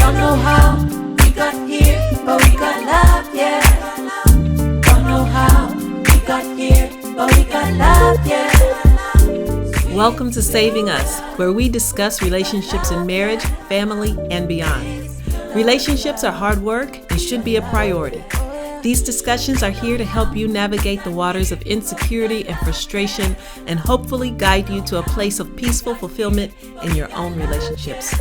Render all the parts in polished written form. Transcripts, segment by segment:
Don't know how we got here, but we got love, yeah. Don't know how we got here, but we got love, yeah. Welcome to Saving Us, where we discuss relationships in marriage, family, and beyond. Relationships are hard work and should be a priority. These discussions are here to help you navigate the waters of insecurity and frustration and hopefully guide you to a place of peaceful fulfillment in your own relationships.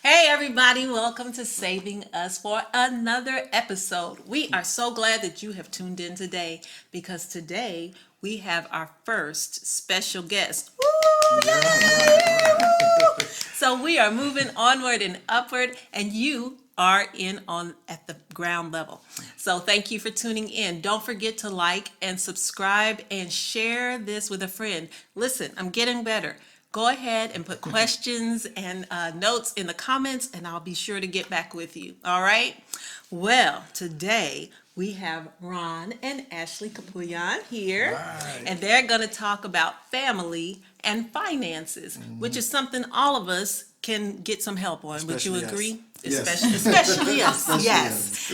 Hey everybody, welcome to Saving Us for another episode. We are so glad that you have tuned in today because today we have our first special guest. Woo! Yay! So we are moving onward and upward, and you are in on at the ground level. So thank you for tuning in. Don't forget to like and subscribe and share this with a friend. Listen, I'm getting better. Go ahead and put questions and notes in the comments, and I'll be sure to get back with you. All right? Well, today we have Ron and Ashley Capuyan here, right. And they're going to talk about family and finances, which is something all of us can get some help on. Would you agree? Yes. Especially us. Yes.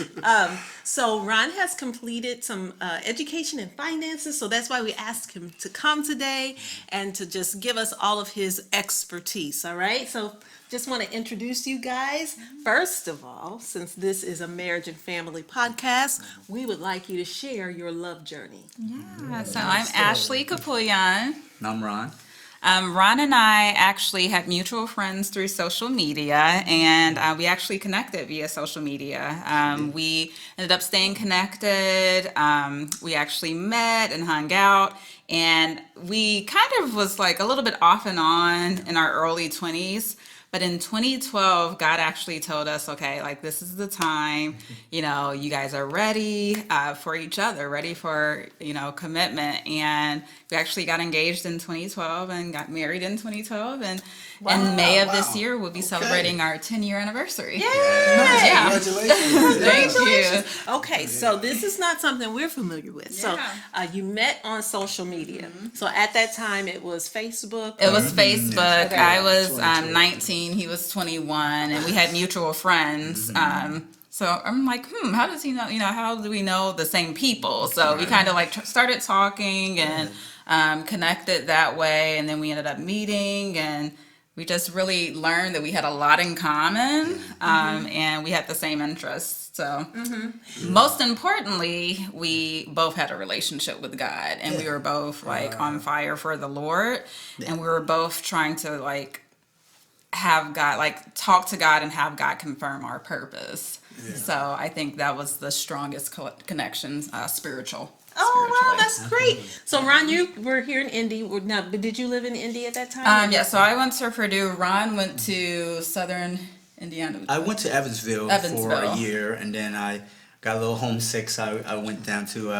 So Ron has completed some education in finances, so that's why we asked him to come today and to just give us all of his expertise. All right. So just want to introduce you guys. First of all, since this is a marriage and family podcast, we would like you to share your love journey. Yeah. So I'm Ashley Capuyan. And I'm Ron. Ron and I actually had mutual friends through social media, and we actually connected via social media. We ended up staying connected. We actually met and hung out, and we kind of was like a little bit off and on in our early 20s. But in 2012, God actually told us, okay, like this is the time, you know, you guys are ready for each other, ready for, you know, commitment. And we actually got engaged in 2012 and got married in 2012. And in May of this year, we'll be celebrating our 10-year anniversary. Yay! Yeah. Congratulations. Thank you. Okay, so this is not something we're familiar with. So you met on social media. So at that time, it was Facebook? It was Facebook. Okay. I was 19, he was 21, and we had mutual friends. So I'm like, how does he know, you know, how do we know the same people? So we kind of like started talking and connected that way, and then we ended up meeting, and we just really learned that we had a lot in common, and we had the same interests. So most importantly, we both had a relationship with God, and we were both like on fire for the Lord, and we were both trying to like have God, like talk to God and have God confirm our purpose. So I think that was the strongest connection, spiritual. Oh, wow, that's great. So, Ron, you were here in Indy. Now, did you live in Indy at that time? Yeah, so I went to Purdue. Ron went to Southern Indiana. I went to Evansville for a year, and then I got a little homesick, so I went down to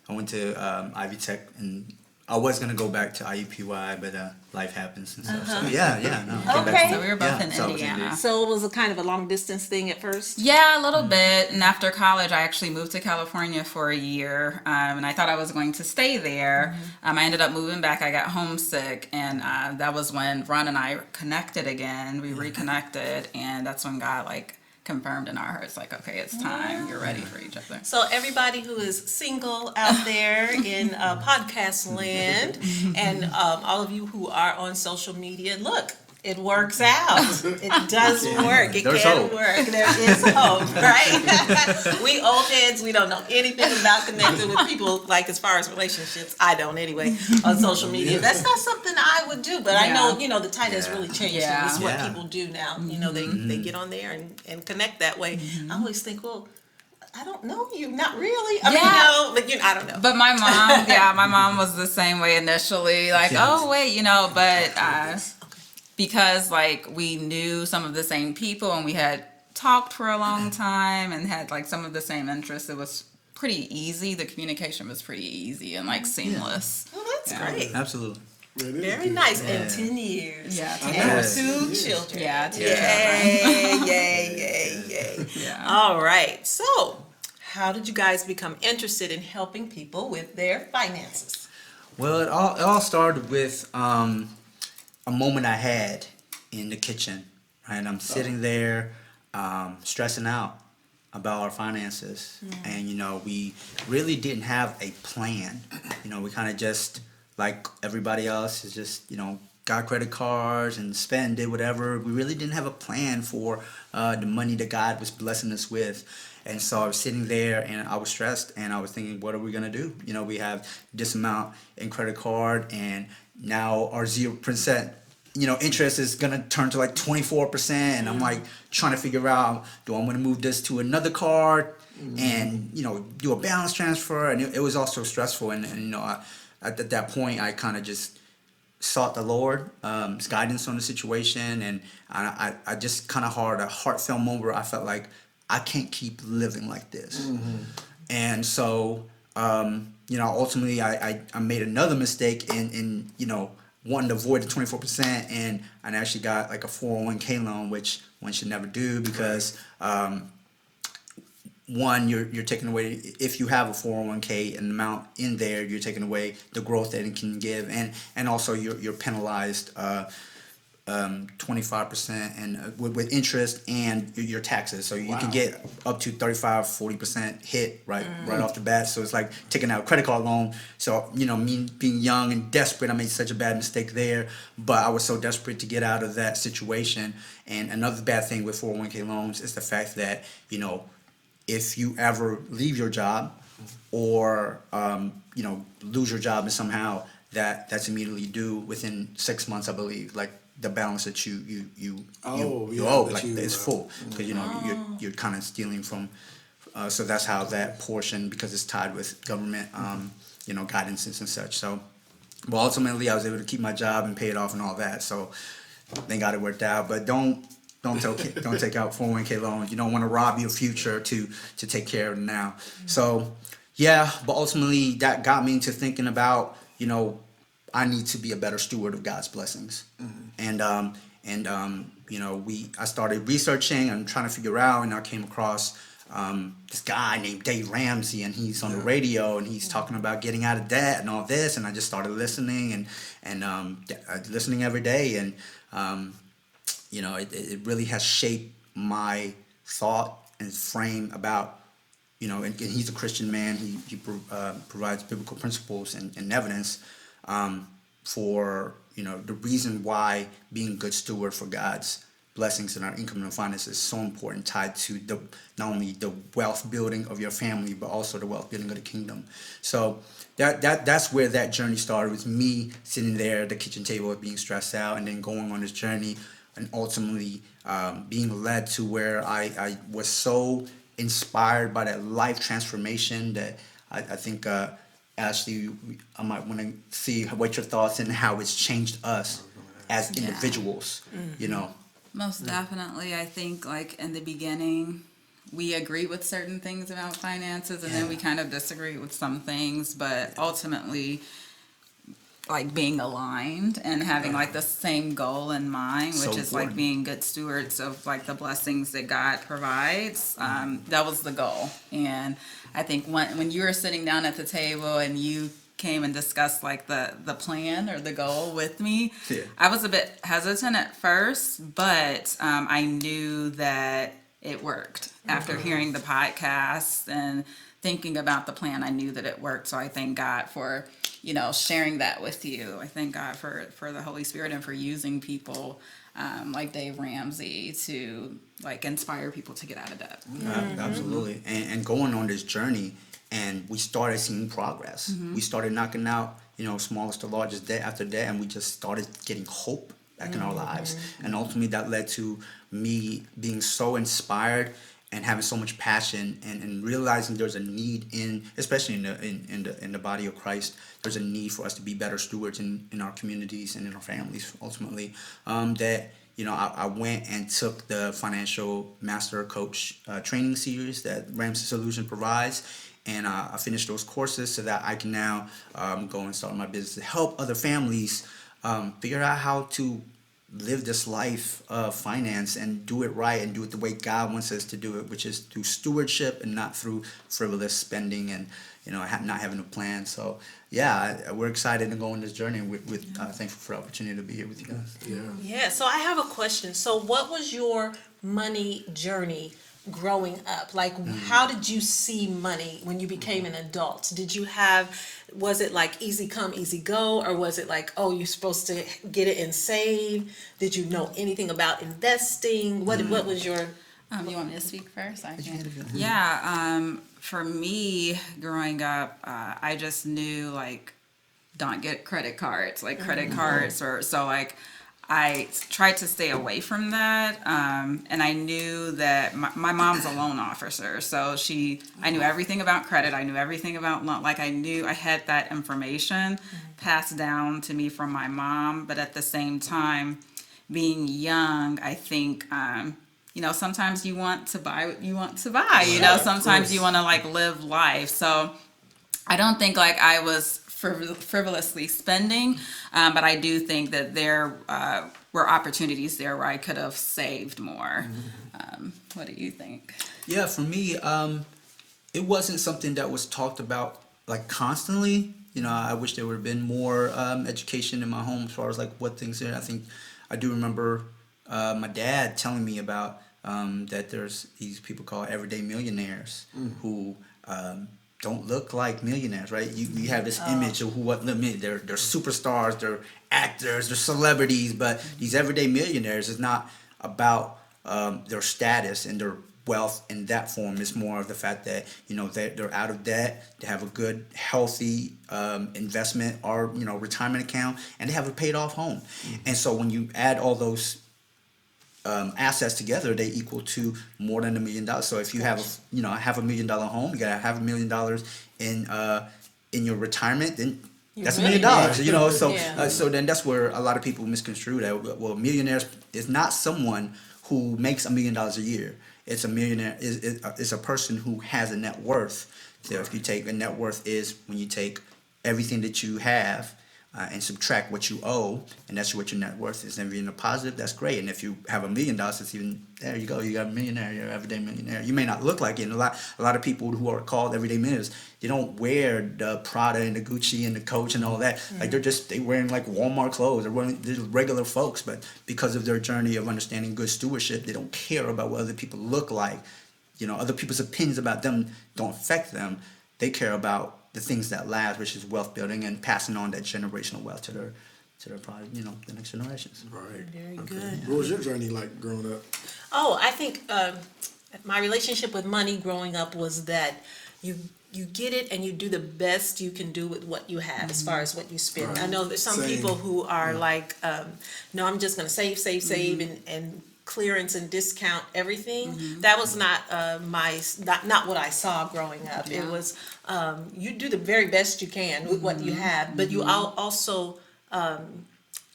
Ivy Tech, and I was gonna go back to IUPUI, but life happens and stuff. So came Okay. back. So we were both in so I was Indiana. So it was a kind of a long distance thing at first? Yeah, a little bit. And after college, I actually moved to California for a year, and I thought I was going to stay there. I ended up moving back. I got homesick, and that was when Ron and I connected again. We reconnected, and that's when God like confirmed in our hearts, like, okay, it's time. You're ready for each other. So everybody who is single out there in podcast land, and all of you who are on social media, look, it works out. It does work. It There's can hope. work. There is hope, right? We old heads, we don't know anything about connecting with people, like as far as relationships. I don't anyway, on social media. That's not something I would do, but I know, you know, the tide has really changed. Yeah. And this is what Yeah. people do now. You know, they get on there and connect that way. I always think, well, I don't know you, not really. I mean, no, but I don't know. But my mom, my mom was the same way initially, like, oh, wait, you know, but because like we knew some of the same people and we had talked for a long time and had like some of the same interests, it was pretty easy. The communication was pretty easy and like seamless. Well, that's great. Absolutely. Very nice. And 10 years. Yeah, 10 And years. 2 children. Yeah, 2 Yay, yay. Yeah. All right. So, how did you guys become interested in helping people with their finances? Well, it all started with a moment I had in the kitchen, and I'm sitting there stressing out about our finances. And, we really didn't have a plan. We kind of just, like everybody else, is just, got credit cards and spent, did whatever. We really didn't have a plan for the money that God was blessing us with. And so I was sitting there and I was stressed and I was thinking, what are we going to do? We have this amount in credit card and now our 0%, interest is going to turn to like 24%. And I'm like trying to figure out, do I want to move this to another card and, do a balance transfer? And it was also stressful. And at that point, I kind of just sought the Lord's guidance on the situation. And I just kind of had a heartfelt moment where I felt like, I can't keep living like this. And so, ultimately I made another mistake in wanting to avoid the 24%, and I actually got like a 401k loan, which one should never do because, one, you're taking away, if you have a 401k, an amount in there, you're taking away the growth that it can give, and also you're penalized 25% and with interest and your taxes, so you can get up to 35-40% hit right off the bat. So it's like taking out a credit card loan. So me being young and desperate, I made such a bad mistake there, but I was so desperate to get out of that situation. And another bad thing with 401k loans is the fact that if you ever leave your job or lose your job and somehow that's immediately due within 6 months, I believe, like the balance that you owe, like it's full, because you're kind of stealing from. So that's how that portion, because it's tied with government, guidances and such. So, but ultimately, I was able to keep my job and pay it off and all that. So, thank God it worked out. But don't take out 401k loans. You don't want to rob your future to take care of it now. So, yeah. But ultimately, that got me into thinking about I need to be a better steward of God's blessings. And I started researching and trying to figure out, and I came across this guy named Dave Ramsey, and he's on the radio, and he's talking about getting out of debt and all this, and I just started listening and listening every day, and it really has shaped my thought and frame about, and he's a Christian man. He provides biblical principles and evidence for the reason why being a good steward for God's blessings and our income and finances is so important, tied to not only the wealth building of your family, but also the wealth building of the kingdom. So that's where that journey started, with me sitting there at the kitchen table being stressed out, and then going on this journey, and ultimately being led to where I was so inspired by that life transformation that I think Ashley, I might want to see what your thoughts and how it's changed us as individuals, Most definitely. I think like in the beginning, we agree with certain things about finances, and then we kind of disagree with some things, but ultimately like being aligned and having like the same goal in mind, which is like being good stewards of like the blessings that God provides. That was the goal. And I think when you were sitting down at the table and you came and discussed like the plan or the goal with me, I was a bit hesitant at first, but I knew that it worked. After hearing the podcast and thinking about the plan, I knew that it worked. So I thank God for sharing that with you. I thank God for the Holy Spirit and for using people like Dave Ramsey to like inspire people to get out of debt. Absolutely. And going on this journey, and we started seeing progress. We started knocking out, smallest to largest debt after debt, and we just started getting hope back in our lives. And ultimately that led to me being so inspired and having so much passion, and realizing there's a need especially in the body of Christ, there's a need for us to be better stewards in our communities and in our families. Ultimately, I went and took the Financial Master Coach training series that Ramsey Solution provides, and I finished those courses so that I can now go and start my business to help other families figure out how to live this life of finance and do it right and do it the way God wants us to do it, which is through stewardship and not through frivolous spending. And not having a plan. So yeah, we're excited to go on this journey. With thankful for the opportunity to be here with you guys. Yeah, so I have a question. So what was your money journey growing up? Like, how did you see money when you became an adult? Was it like easy come, easy go? Or was it like, oh, you're supposed to get it and save? Did you know anything about investing? What was your... You want me to speak first? I can. Yeah, for me, growing up, I just knew, like, don't get credit cards. Like, credit cards, I tried to stay away from that, and I knew that my mom's a loan officer, so I knew everything about credit. I knew everything about loan. Like, I knew I had that information passed down to me from my mom, but at the same time, being young, I think, sometimes you want to buy what you want to buy. Sometimes you want to, like, live life. So I don't think, like, I was frivolously spending, but I do think that there were opportunities there where I could have saved more. What do you think? Yeah, for me, it wasn't something that was talked about, like, constantly. I wish there would have been more education in my home as far as, like, what things are. I do remember my dad telling me about that there's these people called everyday millionaires who don't look like millionaires, right? You have this image of they're superstars, they're actors, they're celebrities, but these everyday millionaires is not about their status and their wealth in that form. It's more of the fact that they're out of debt, they have a good, healthy investment or retirement account, and they have a paid off home. And so when you add all those assets together, they equal to more than $1 million. So if you have half $1 million home, you got $500,000 in your retirement, then that's $1 million. So then that's where a lot of people misconstrue that. Well, millionaires is not someone who makes $1 million a year. It's a millionaire is a person who has a net worth. So if you take a net worth is when you take everything that you have and subtract what you owe, and that's what your net worth is. And if you're in a positive, that's great. And if you have $1 million, it's even, there you go, you got a millionaire, you're an everyday millionaire. You may not look like it. And a lot of people who are called everyday millionaires, they don't wear the Prada and the Gucci and the Coach and all that. Like they wearing like Walmart clothes. They're regular folks, but because of their journey of understanding good stewardship, they don't care about what other people look like. Other people's opinions about them don't affect them. They care about the things that last, which is wealth building and passing on that generational wealth to their probably, the next generations. Right. Very good. What was your journey like growing up? Oh, I think my relationship with money growing up was that you get it and you do the best you can do with what you have as far as what you spend. Right. I know there's some people who are like, no, I'm just going to save and clearance and discount everything. That was not not what I saw growing up. It was you do the very best you can with what you have, but you also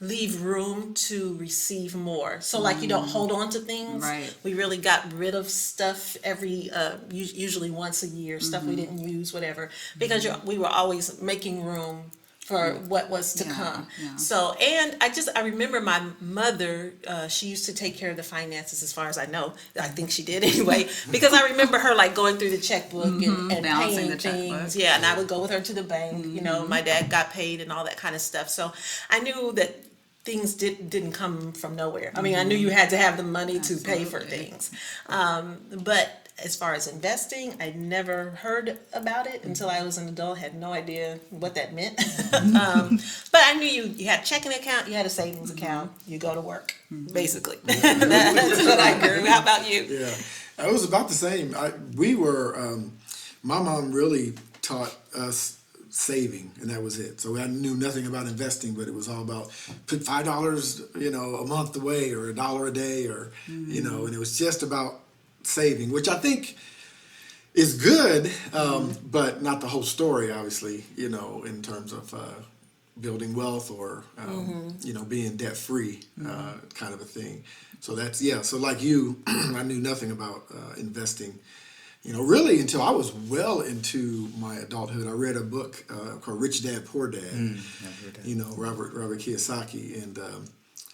leave room to receive more. So like you don't hold on to things. Right. We really got rid of stuff usually once a year, stuff we didn't use, whatever, because we were always making room for what was to come. Yeah. So, and I remember my mother, she used to take care of the finances as far as I know. I think she did anyway, because I remember her like going through the checkbook and Balancing paying the things. checkbook. Yeah, and I would go with her to the bank, my dad got paid and all that kind of stuff. So I knew that things didn't come from nowhere. I mean, I knew you had to have the money to pay for things. But as far as investing, I never heard about it until I was an adult. Had no idea what that meant. But I knew you had a checking account, you had a savings account, you go to work, basically. That's what I grew. How about you? Yeah, it was about the same. My mom really taught us saving, and that was it. So I knew nothing about investing, but it was all about put $5, a month away, or $1 a day, or and it was just about saving, which I think is good, but not the whole story, obviously, in terms of building wealth or, being debt free, kind of a thing. So that's, so like you, I knew nothing about investing, really until I was well into my adulthood. I read a book called Rich Dad, Poor Dad, Robert Kiyosaki, and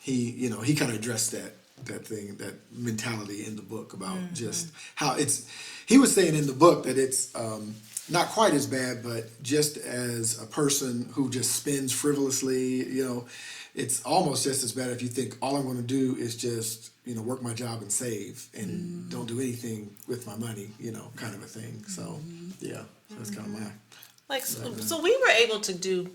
he kind of addressed that that mentality in the book about just how he was saying in the book that it's not quite as bad, but just as a person who just spends frivolously, it's almost just as bad if you think all I'm going to do is just, work my job and save and don't do anything with my money, kind of a thing. So, yeah, so that's kind of my... So we were able to do,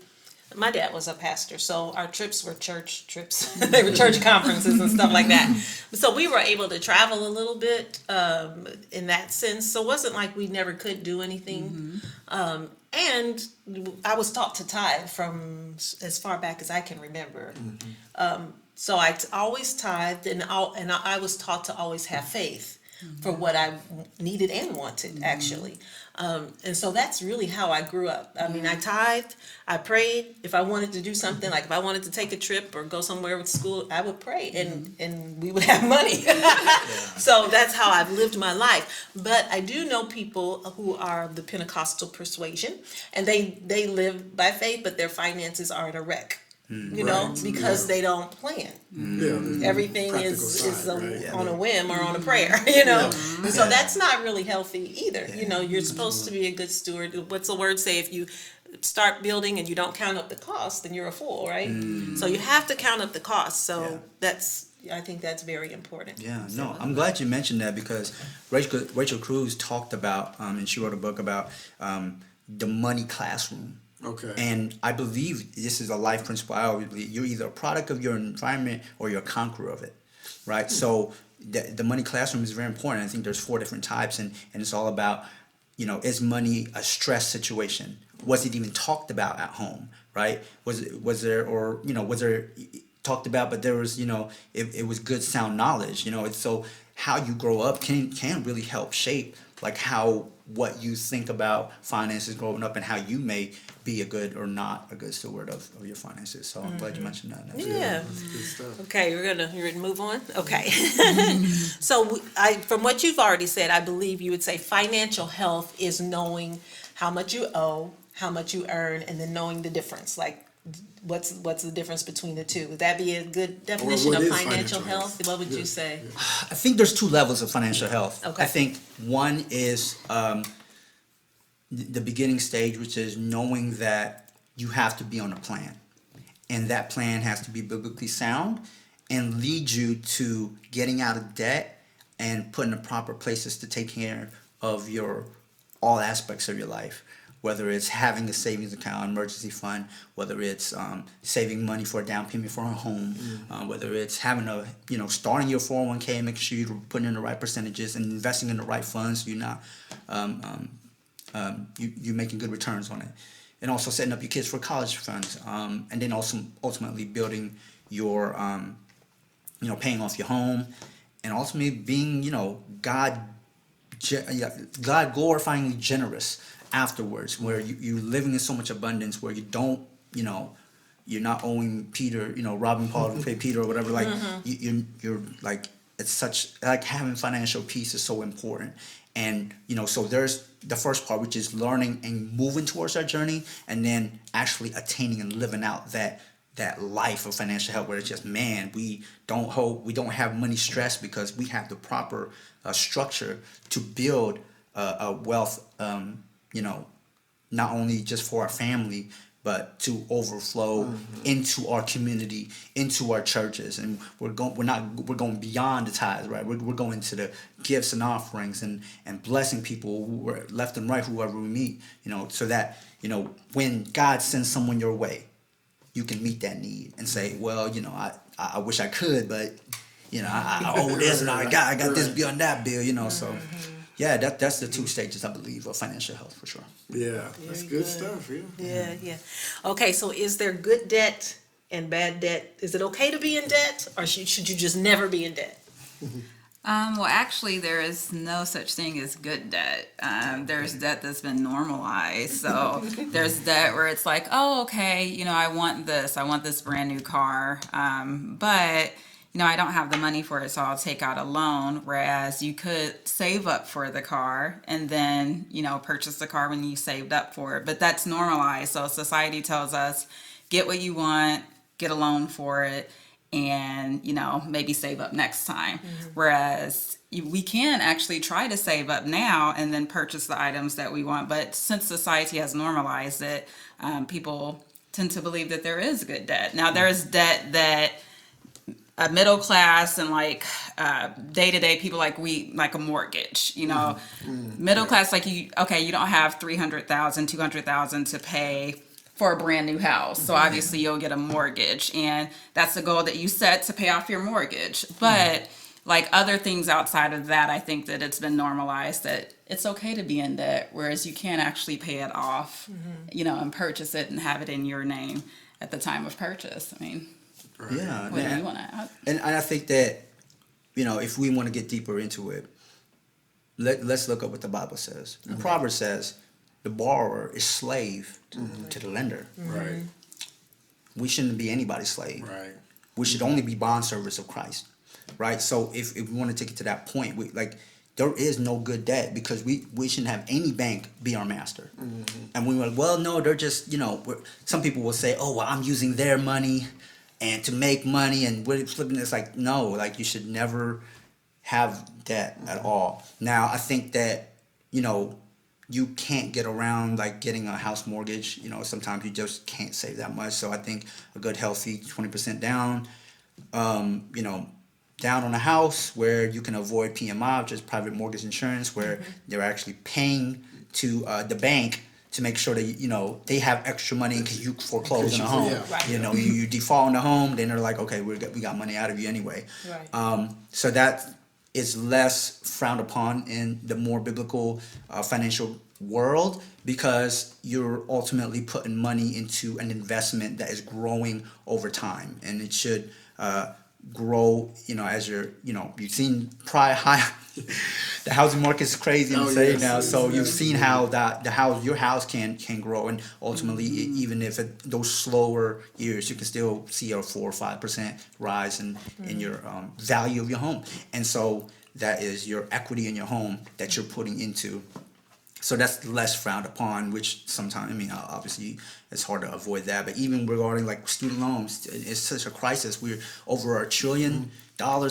my dad was a pastor, so our trips were church trips. They were church conferences and stuff like that. So we were able to travel a little bit in that sense. So it wasn't like we never could do anything. And I was taught to tithe from as far back as I can remember. So I always tithed, and I was taught to always have faith for what I needed and wanted, actually. And so that's really how I grew up. I mean, I tithed, I prayed. If I wanted to do something, like if I wanted to take a trip or go somewhere with school, I would pray, and we would have money. So that's how I've lived my life. But I do know people who are of the Pentecostal persuasion, and they live by faith, but their finances are in a wreck. Because they don't plan. Everything is on a whim or on a prayer, So that's not really healthy either. You're supposed to be a good steward. What's the word say? If you start building and you don't count up the cost, then you're a fool, right? So you have to count up the cost. So I think that's very important. Yeah, no, I'm glad you mentioned that, because Rachel Cruz talked about, and she wrote a book about the money classroom. Okay. And I believe this is a life principle. I always believe you're either a product of your environment or you're a conqueror of it, right? So the money classroom is very important. I think there's 4 different types, and it's all about, is money a stress situation? Was it even talked about at home, right? Was there talked about, but there was, it was good sound knowledge, it's so how you grow up can really help shape like what you think about finances growing up and how you may be a good or not a good steward of your finances. So I'm glad you mentioned that. Yeah. That's good stuff. Okay, you're ready to move on? Okay. So from what you've already said, I believe you would say financial health is knowing how much you owe, how much you earn, and then knowing the difference. Like, what's the difference between the two? Would that be a good definition of financial health? What would you say? I think there's 2 levels of financial health. Okay. I think one is the beginning stage, which is knowing that you have to be on a plan, and that plan has to be biblically sound and lead you to getting out of debt and putting the proper places to take care of all aspects of your life. Whether it's having a savings account, emergency fund, whether it's saving money for a down payment for a home, whether it's having starting your 401k and making sure you're putting in the right percentages and investing in the right funds, so you're not you're making good returns on it, and also setting up your kids for college funds, and then also ultimately building your paying off your home, and ultimately being God glorifyingly generous afterwards, where you're living in so much abundance where you don't, you're not owing Peter, robbing Paul to pay Peter or whatever. Like you're like, it's such like having financial peace is so important. And so there's the first part, which is learning and moving towards our journey, and then actually attaining and living out that life of financial health, where it's just, man, we don't have money stress because we have the proper structure to build a wealth. Not only just for our family, but to overflow into our community, into our churches, and we're going beyond the tithes, right? We're going to the gifts and offerings and blessing people who are left and right, whoever we meet, so that when God sends someone your way, you can meet that need and say, well, I wish I could, but I owe this and I got this bill and that bill, so. Yeah, that's the 2 stages, I believe, of financial health for sure. Yeah, that's good stuff. Yeah. Okay, so is there good debt and bad debt? Is it okay to be in debt, or should you just never be in debt? Well, actually, there is no such thing as good debt. There's debt that's been normalized. So there's debt where it's like, oh, okay, I want this brand new car, but I don't have the money for it, so I'll take out a loan. Whereas you could save up for the car and then, purchase the car when you saved up for it. But that's normalized. So society tells us, get what you want, get a loan for it. and, maybe save up next time. Whereas we can actually try to save up now and then purchase the items that we want. But since society has normalized it, people tend to believe that there is good debt. Now, there is debt that a middle class and day-to-day people like a mortgage, middle class, you don't have 300,000, 200,000 to pay for a brand new house. So obviously you'll get a mortgage, and that's the goal that you set to pay off your mortgage. But other things outside of that, I think that it's been normalized that it's okay to be in debt, whereas you can actually pay it off, and purchase it and have it in your name at the time of purchase. I mean, yeah. what do you want to add? And I think that, if we want to get deeper into it, let's look up what the Bible says. The Proverbs says, the borrower is slave to the lender. Right. We shouldn't be anybody's slave. Right. We should only be bondservants of Christ. Right? So if we want to take it to that point, there is no good debt, because we shouldn't have any bank be our master. And we were, well, no, they're just, some people will say, oh, well, I'm using their money and to make money, and we're flipping. It's no, you should never have debt at all. Now, I think that, you can't get around getting a house mortgage. Sometimes you just can't save that much. So I think a good healthy 20% down, down on a house where you can avoid PMI, which is private mortgage insurance, where they're actually paying to the bank to make sure that they have extra money in case you foreclose on a home. Yeah. Right. You default on the home, then they're like, okay, we got money out of you anyway. Right. So that is less frowned upon in the more biblical financial world, because you're ultimately putting money into an investment that is growing over time, and it should grow, as you've seen prior high. The housing market is crazy insane now. So you've seen how your house can grow, and ultimately, even if those slower years, you can still see a 4 or 5% rise in your value of your home. And so that is your equity in your home that you're putting into. So that's less frowned upon, which sometimes, obviously it's hard to avoid that. But even regarding student loans, it's such a crisis. We're over $1 trillion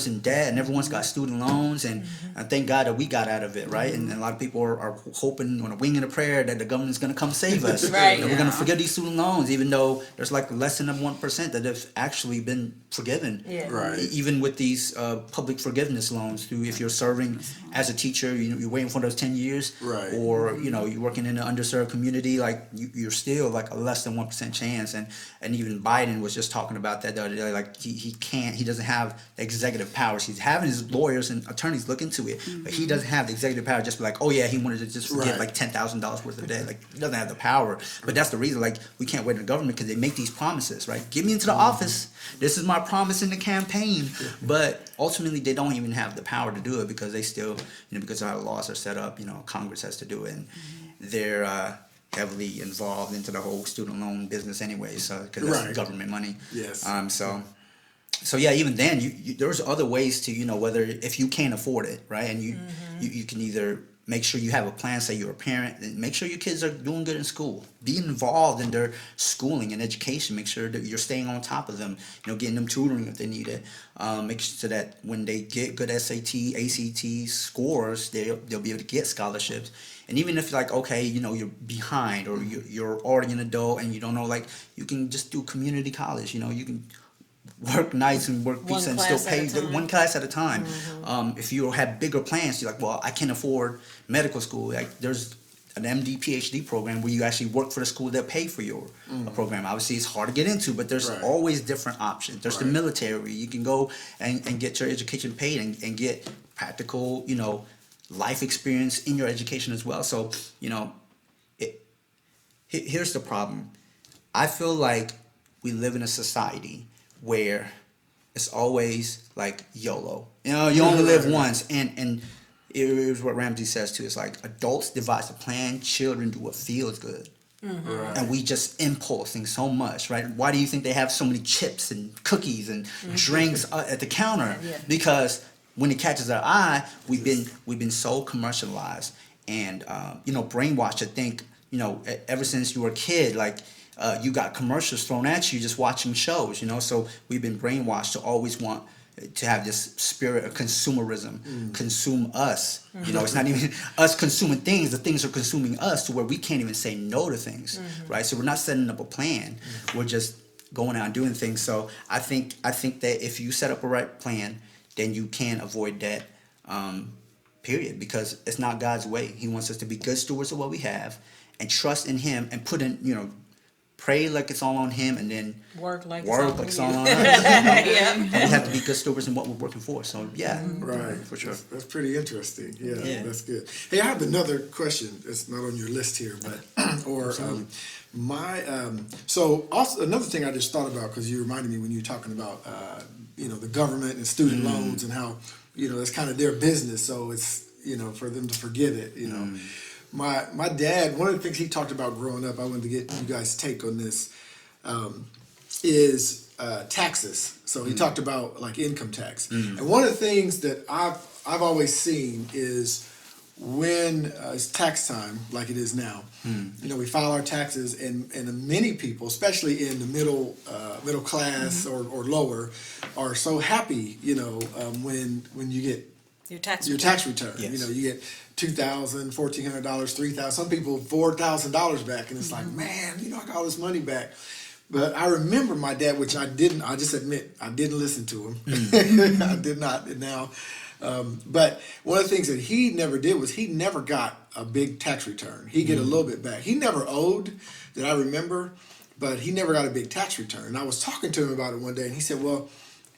in debt, and everyone's got student loans, and thank God that we got out of it, right? And a lot of people are hoping on a wing and a prayer that the government's going to come save us. Right. We're going to forgive these student loans, even though there's less than 1% that have actually been forgiven. Yeah. Right. Even with these public forgiveness loans, through if you're serving as a teacher, you're waiting for those 10 years, Right. or you're working in an underserved community, you're still a less than 1% chance. And even Biden was just talking about that the other day. He doesn't have executive powers. He's having his lawyers and attorneys look into it, but he doesn't have the executive power just be oh yeah, he wanted to just forgive $10,000 worth of debt. He doesn't have the power. But that's the reason we can't wait in the government, because they make these promises, right? Get me into the office. This is my promise in the campaign. But ultimately they don't even have the power to do it, because they still, because of how the laws are set up, Congress has to do it, and they're heavily involved into the whole student loan business anyway, so because that's government money. Yes. So yeah, even then, there's other ways to, whether if you can't afford it, right, and you can either make sure you have a plan. Say you're a parent, and make sure your kids are doing good in school. Be involved in their schooling and education. Make sure that you're staying on top of them. Getting them tutoring if they need it. Make sure that when they get good SAT, ACT scores, they'll be able to get scholarships. And even if okay, you're behind, or you're already an adult and you don't know, you can just do community college. You can work nights and work weeks and still pay one class at a time. If you have bigger plans, you're well, I can't afford medical school. There's an MD, PhD program where you actually work for the school that pay for your program. Obviously, it's hard to get into, but there's always different options. There's the military. You can go and get your education paid and get practical, life experience in your education as well. So, here's the problem. I feel like we live in a society where it's always YOLO. You only live once, and here's what Ramsey says too. It's adults devise a plan, children do what feels good. Right. And we just impulsing so much, right? Why do you think they have so many chips and cookies and drinks at the counter? Yeah. Because when it catches our eye, we've been so commercialized and brainwashed to think, ever since you were a kid, you got commercials thrown at you just watching shows, you know. So we've been brainwashed to always want to have this spirit of consumerism, consume us. You know, it's not even us consuming things; the things are consuming us to where we can't even say no to things, right? So we're not setting up a plan; we're just going out and doing things. So I think that if you set up a right plan, then you can avoid debt. Period, because it's not God's way. He wants us to be good stewards of what we have and trust in Him and put in, you know, pray like it's all on Him, and then Work like it's all on us. And we have to be good stewards in what we're working for. So yeah, Right, for sure. That's pretty interesting. Yeah, Yeah. that's good. Hey, I have another question. It's not on your list here, but so also another thing I just thought about, because you reminded me when you were talking about the government and student loans and how it's kind of their business. So it's for them to forgive it. My dad, one of the things he talked about growing up, I wanted to get you guys' take on this, is taxes. So he talked about like income tax. And one of the things that I've always seen is when it's tax time, like it is now, we file our taxes, and many people, especially in the middle class or lower, are so happy, when you get your tax return. Yes. You get $2,000, $1,400, $3,000. Some people $4,000 back, and it's like, man, I got all this money back. But I remember my dad, which I didn't. I just admit I didn't listen to him. I did not. And now, but one of the things that he never did was he never got a big tax return. He get a little bit back. He never owed, that I remember, but he never got a big tax return. And I was talking to him about it one day, and he said, "Well,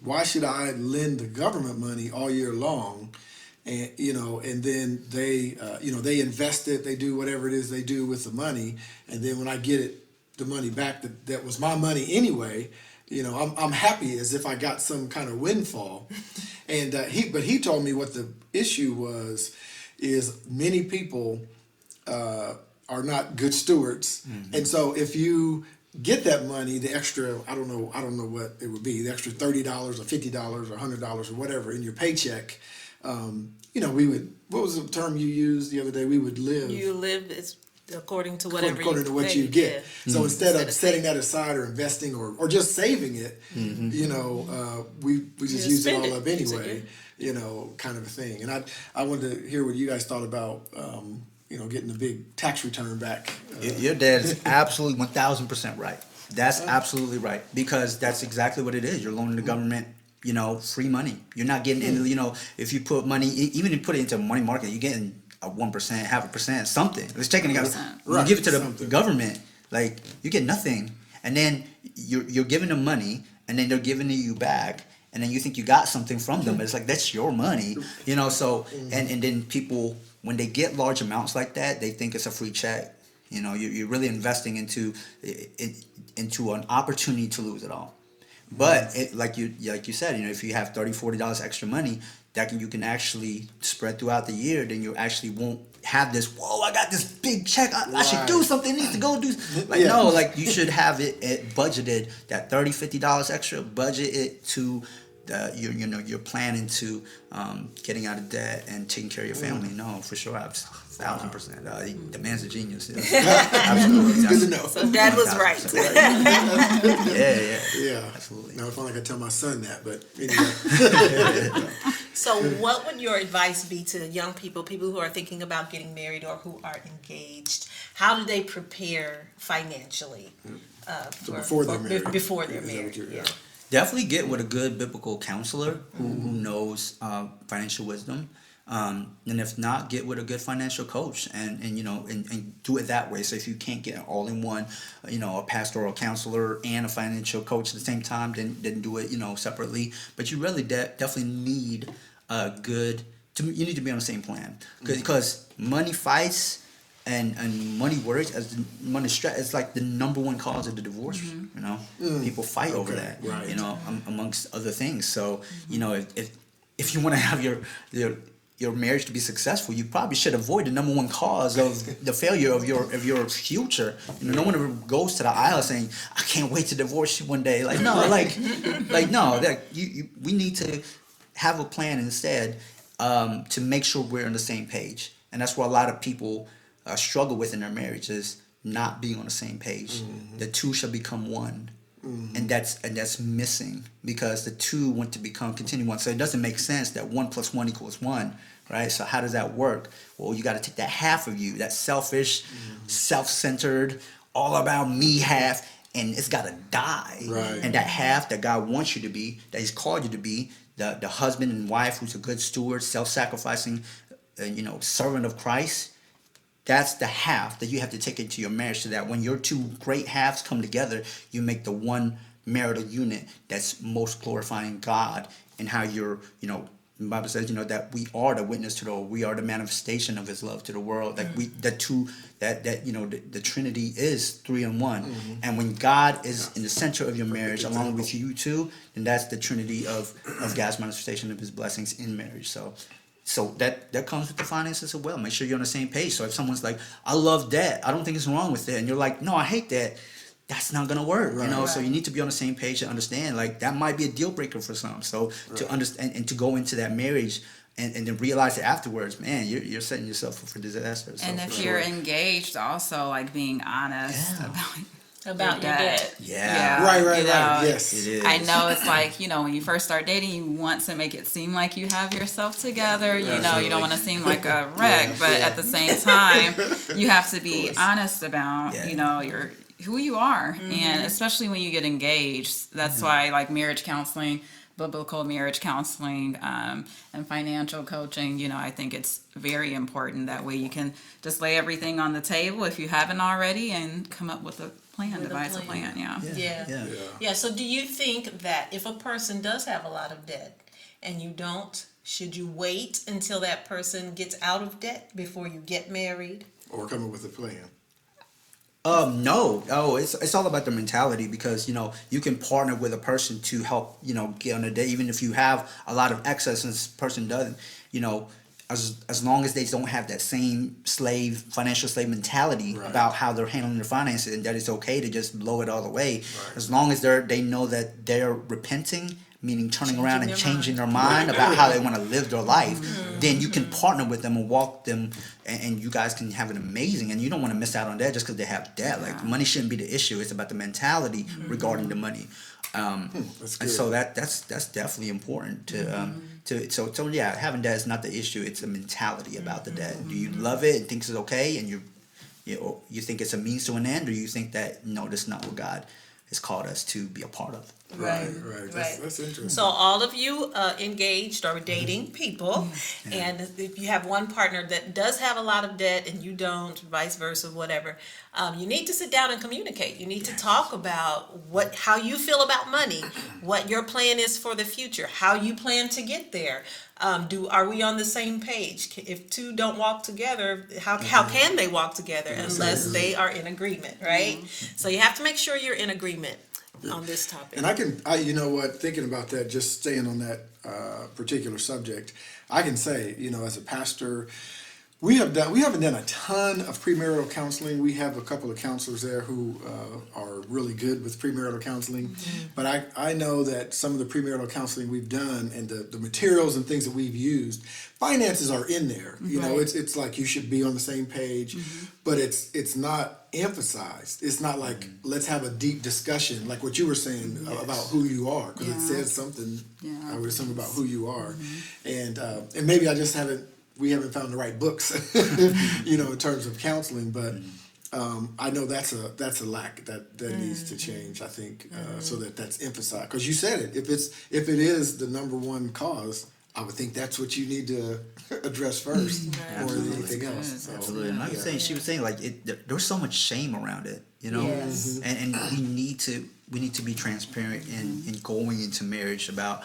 why should I lend the government money all year long, and and then they they invest it, they do whatever it is they do with the money, and then when I get the money back that was my money anyway, I'm happy as if I got some kind of windfall." And he told me what the issue is many people are not good stewards, and so if you get that money, the extra, I don't know what it would be, the extra $30 or $50 or $100 or whatever in your paycheck, we would, what was the term you used the other day? We would live. You live is according to whatever according to what you get. So instead of setting that aside or investing or just saving it, we just use it all up anyway, kind of a thing. And I wanted to hear what you guys thought about getting a big tax return back. Your dad is absolutely 1,000% right. That's absolutely right, because that's exactly what it is. You're loaning the government, free money. You're not getting into, if you put money, even if you put it into money market, you're getting a 1%, 0.5%, something. It's taking it. You give it to the government, like you get nothing, and then you're giving them money, and then they're giving it you back, and then you think you got something from them, but it's like that's your money, So and then people, when they get large amounts like that, they think it's a free check. You're really investing into an opportunity to lose it all. But like you said, if you have $30, $40 extra money, you can actually spread throughout the year, then you actually won't have this, whoa, I got this big check, I should do something, I need to go do. No, like you should have it budgeted, that $30, $50 extra, budget it to you're planning to getting out of debt and taking care of your family. No, for sure, 1,000%. The man's a genius. Yeah. Absolutely. Good to know. So Dad was right. Yeah. Absolutely. Now, if only I could tell my son that, but anyway. So what would your advice be to young people who are thinking about getting married or who are engaged? How do they prepare financially before they're married? Before they're married, yeah. Definitely get with a good biblical counselor who knows financial wisdom. And if not, get with a good financial coach and do it that way. So if you can't get all in one, a pastoral counselor and a financial coach at the same time, then do it, separately. But you really definitely need you need to be on the same plan, because money fights and money worries, as money stress, it's like the number one cause of the divorce. People fight over that, right. Amongst other things. So if you want to have your marriage to be successful, you probably should avoid the number one cause of the failure of your future. No one ever goes to the aisle saying, "I can't wait to divorce you one day." Like no, we need to have a plan instead, to make sure we're on the same page. And that's what a lot of people struggle with in their marriages. not being on the same page. The two shall become one. And that's missing, because the two want to continue one. So it doesn't make sense that 1 + 1 = 1, right? So how does that work? Well, you got to take that half of you, that selfish, self-centered, all about me half, and it's got to die. Right. And that half that God wants you to be, that He's called you to be, the husband and wife who's a good steward, self-sacrificing, servant of Christ. That's the half that you have to take into your marriage, so that when your two great halves come together, you make the one marital unit that's most glorifying God, and how you're, the Bible says, that we are the witness to the world. We are the manifestation of His love to the world. Like the Trinity is 3 in 1. And when God is in the center of your marriage, along with you two, then that's the Trinity of God's manifestation of His blessings in marriage. So that comes with the finances as well. Make sure you're on the same page. So if someone's like, I love debt, I don't think it's wrong with it, and you're like, no, I hate that, that's not gonna work. So you need to be on the same page and understand, like, that might be a deal breaker for some. So to understand and to go into that marriage and then realize it afterwards, man, you're setting yourself up for disaster. So and if you're engaged, also, like, being honest about your debt. Yeah. Right. Yes. It is. I know it's like, when you first start dating, you want to make it seem like you have yourself together. You don't want to seem like a wreck, but at the same time, you have to be honest about, your who you are. And especially when you get engaged, that's why, like, marriage counseling, biblical marriage counseling, and financial coaching, I think it's very important. That way you can just lay everything on the table if you haven't already, and come up with a plan, devise a plan. Yeah. So do you think that if a person does have a lot of debt and you don't, should you wait until that person gets out of debt before you get married? Or come up with a plan? No, it's all about the mentality, because you can partner with a person to help get on a date, even if you have a lot of excess and this person doesn't. As long as they don't have that same financial slave mentality about how they're handling their finances, and that it's okay to just blow it all away. As long as they know that they're repenting, meaning turning around and changing their mind about how they want to live their life, then you can partner with them and walk them, and you guys can have an amazing, and you don't want to miss out on that just because they have debt. Like, money shouldn't be the issue. It's about the mentality regarding the money. And so that's definitely important so having debt is not the issue. It's a mentality about the debt. Do you love it and think it's okay, and you think it's a means to an end, or you think that no, that's not what God has called us to be a part of? Right. That's interesting. So all of you engaged or dating people, and if you have one partner that does have a lot of debt and you don't, vice versa, whatever, you need to sit down and communicate. You need to talk about how you feel about money, what your plan is for the future, how you plan to get there. Are we on the same page? If two don't walk together, how can they walk together unless they are in agreement, right? So you have to make sure you're in agreement on this topic. And thinking about that, just staying on that particular subject, I can say, as a pastor, we haven't done a ton of premarital counseling. We have a couple of counselors there who are really good with premarital counseling. But I know that some of the premarital counseling we've done, and the materials and things that we've used, finances are in there. It's like you should be on the same page, but it's not emphasized. It's not like, let's have a deep discussion, like what you were saying about who you are, because it says something, I would assume, about who you are. And maybe we haven't found the right books, in terms of counseling, but I know that's a lack that needs to change, I think, so that's emphasized. Because you said it, if it is the number one cause, I would think that's what you need to address first, more than anything else. So, Absolutely. And she was saying, like, there's so much shame around it, and we need to be transparent in going into marriage about.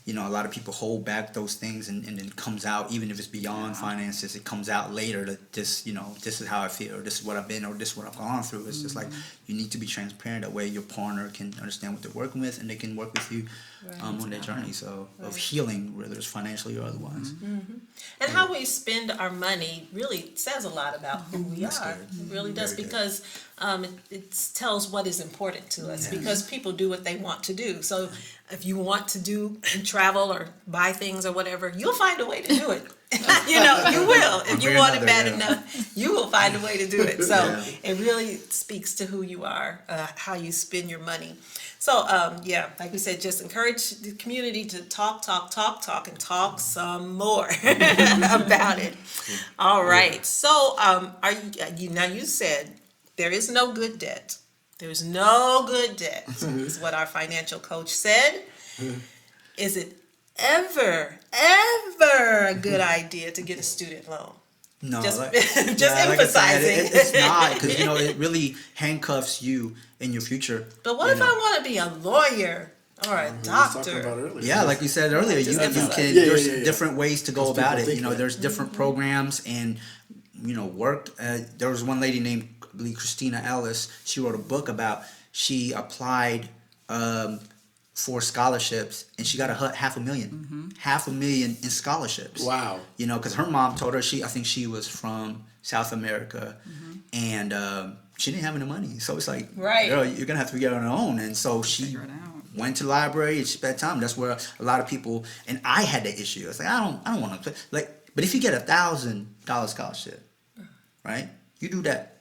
A lot of people hold back those things, and then it comes out, even if it's beyond finances, it comes out later that this is how I feel, or this is what I've been, or this is what I've gone through. It's just like, you need to be transparent. That way your partner can understand what they're working with, and they can work with you on their journey of healing, whether it's financially or otherwise. And how we spend our money really says a lot about who we are. It really does, because it tells what is important to us, because people do what they want to do. So if you want to travel or buy things or whatever, you'll find a way to do it. You will. If you want it bad enough, you will find a way to do it. So Yeah. it really speaks to who you are, how you spend your money. So, like we said, just encourage the community to talk, and talk some more about it. All right. So, you said there is no good debt. There's no good debt, is what our financial coach said. Is it ever a good idea to get a student loan? No, Just like emphasizing. It's not, because it really handcuffs you in your future. But what if I want to be a lawyer or a We was talking about doctor? earlier. Yeah, like you said earlier, you can. Yeah, There's yeah. different ways to go Because about people it. think that. There's different programs and work. There was one lady named, I believe, Christina Ellis. She wrote a book about. She applied for scholarships and she got $500,000 in scholarships. Wow. Because her mom told her I think she was from South America, and she didn't have any money. So it's like, Right. girl, you're gonna have to figure it out on her own. And so she Figure it out. went to the library and she spent time. That's where a lot of people, and I had the issue. I was like, I don't want to play. But if you get $1,000 scholarship, right? You do that,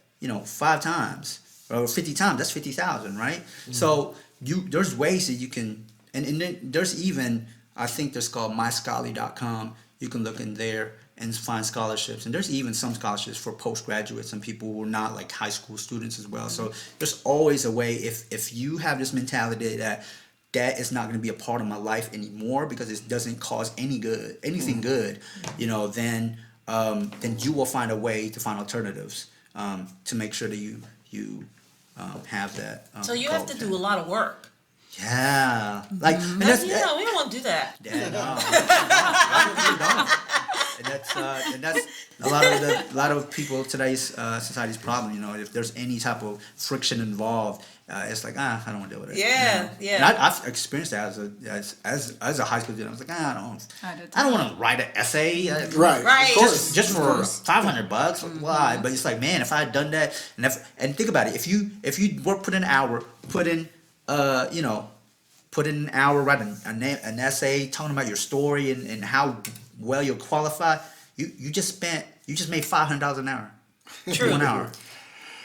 5 times or 50 times. That's 50,000, right? So there's ways that you can, and then there's even, I think there's called myscholarly.com. You can look in there and find scholarships, and there's even some scholarships for postgraduates and people who are not like high school students as well. So there's always a way. If you have this mentality that is not going to be a part of my life anymore because it doesn't cause anything good, then you will find a way to find alternatives to make sure that you have that. So you have to do a lot of work. Yeah, and We don't want to do that. yeah, no. And that's a lot of people today's society's problem. If there's any type of friction involved, it's like I don't want to deal with it. Yeah, yeah. And I've experienced that as a high school student. I was like, I don't want to write an essay. Right. Of course. Just for $500. Why? But it's like, man, if I had done that, and think about it, if you put in an hour, put in an hour, write an essay telling about your story and how well you're qualified, you just made $500 an hour. True. 1 hour.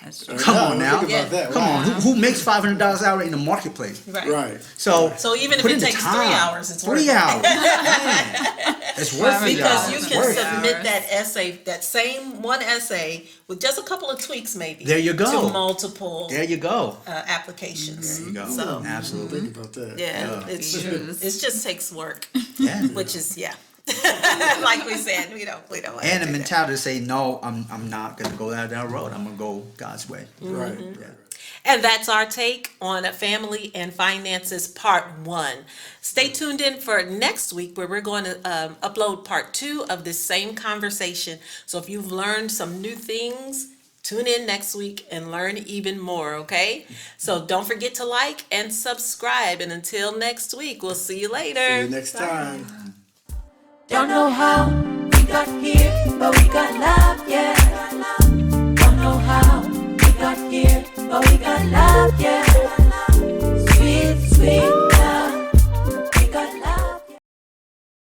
That's true. Come on now. Think about that. Come on. Who makes $500 an hour in the marketplace? Right. So even if put it in the takes time. 3 hours, it's worth 3 it. hours. Man, it's worth it. Because y'all. you It's can worth it. submit that essay, that same one essay, with just a couple of tweaks maybe. There you go. To multiple There you go. applications. There you go. So, Absolutely. Think about that. yeah, it Views. just takes work, Yeah. which is, like we said, we don't want to And a do that. mentality to say, no, I'm not going to go down that road. I'm going to go God's way. Right. Yeah. And that's our take on Family and Finances Part 1. Stay tuned in for next week where we're going to upload Part 2 of this same conversation. So if you've learned some new things, tune in next week and learn even more, okay? So don't forget to like and subscribe. And until next week, we'll see you later. See you next time. Don't know how we got here, but we got love, yeah. Don't know how we got here, but we got love, yeah.